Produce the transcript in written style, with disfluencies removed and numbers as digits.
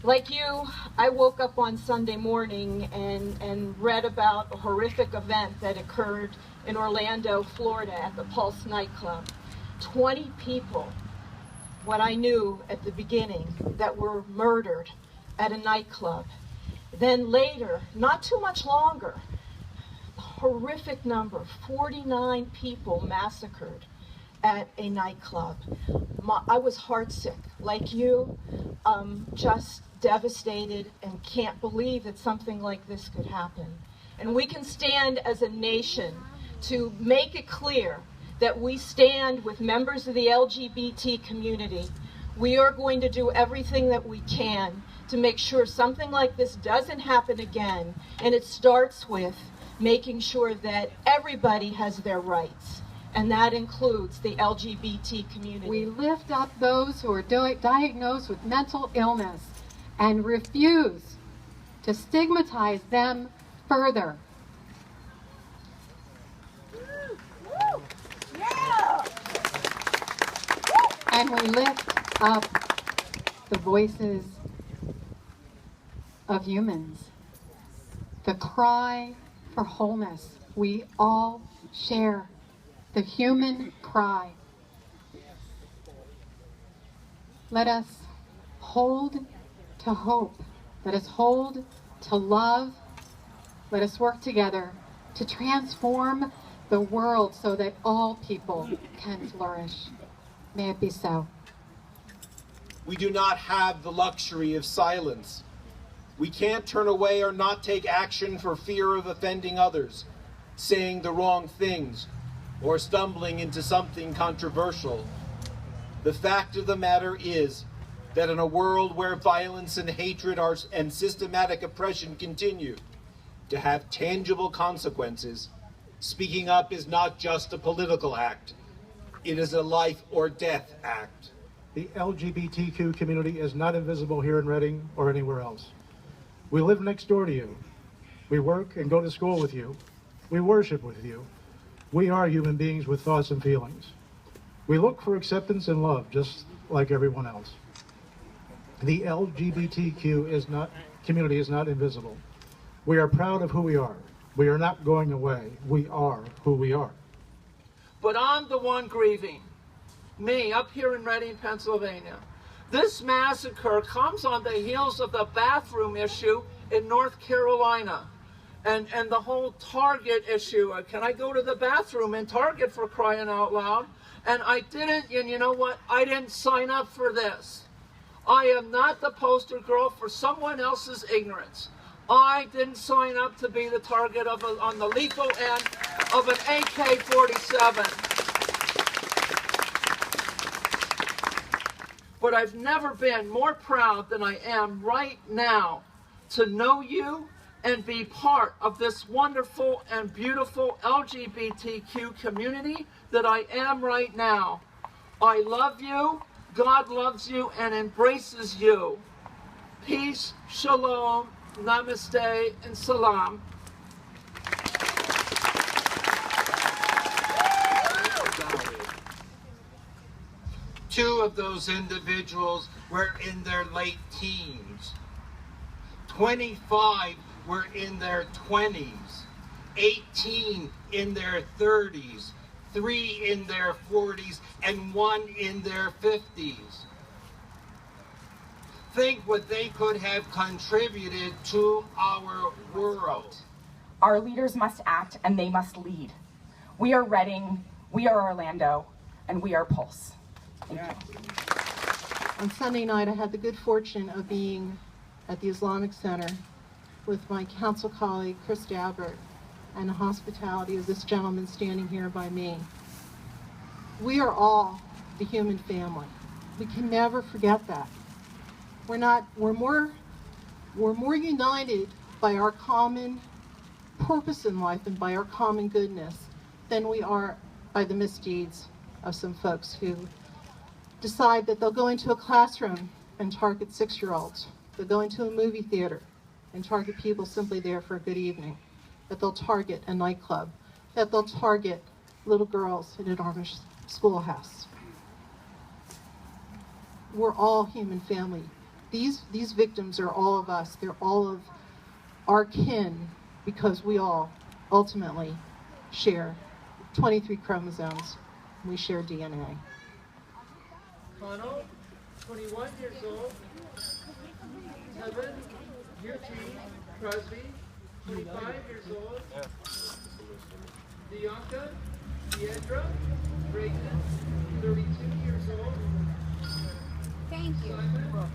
Like you, I woke up on Sunday morning and read about a horrific event that occurred in Orlando, Florida at the Pulse nightclub. 20 people, what I knew at the beginning, that were murdered at a nightclub. Then later, not too much longer, a horrific number, 49 people massacred at a nightclub. I was heartsick, like you, just devastated and can't believe that something like this could happen. And we can stand as a nation to make it clear that we stand with members of the LGBT community. We are going to do everything that we can to make sure something like this doesn't happen again. And it starts with making sure that everybody has their rights. And that includes the LGBT community. We lift up those who are diagnosed with mental illness and refuse to stigmatize them further. And we lift up the voices of humans. The cry for wholeness. We all share the human cry. Let us hold to hope. Let us hold to love. Let us work together to transform the world so that all people can flourish. May it be so. We do not have the luxury of silence. We can't turn away or not take action for fear of offending others, saying the wrong things, or stumbling into something controversial. The fact of the matter is that in a world where violence and hatred and systematic oppression continue to have tangible consequences, speaking up is not just a political act. It is a life or death act. The LGBTQ community is not invisible here in Reading or anywhere else. We live next door to you. We work and go to school with you. We worship with you. We are human beings with thoughts and feelings. We look for acceptance and love just like everyone else. The LGBTQ community is not invisible. We are proud of who we are. We are not going away. We are who we are. But I'm the one grieving. Me, up here in Reading, Pennsylvania. This massacre comes on the heels of the bathroom issue in North Carolina. And the whole Target issue. Can I go to the bathroom in Target, for crying out loud? And I didn't, and you know what? I didn't sign up for this. I am not the poster girl for someone else's ignorance. I didn't sign up to be the target of on the lethal end of an AK-47. But I've never been more proud than I am right now to know you and be part of this wonderful and beautiful LGBTQ community that I am right now. I love you, God loves you and embraces you. Peace, shalom, namaste, and salam. Two of those individuals were in their late teens. 25 were in their 20s. 18 in their 30s. 3 in their 40s, and 1 in their 50s. Think what they could have contributed to our world. Our leaders must act, and they must lead. We are Reading, we are Orlando, and we are Pulse. Thank you. On Sunday night, I had the good fortune of being at the Islamic Center with my council colleague, Chris Dabbert, and the hospitality of this gentleman standing here by me. We are all the human family. We can never forget that. We're more united by our common purpose in life and by our common goodness than we are by the misdeeds of some folks who decide that they'll go into a classroom and target 6-year-olds. They'll go into a movie theater and target people simply there for a good evening. That they'll target a nightclub. That they'll target little girls in an Amish schoolhouse. We're all human family. these victims are all of us. They're all of our kin because we all ultimately share 23 chromosomes. We share DNA. Connell, 21 years old. Kevin, Eugene, Crosby, 25 years old. Bianca, Deidra, Reagan, 32 years old. Thank you. Simon,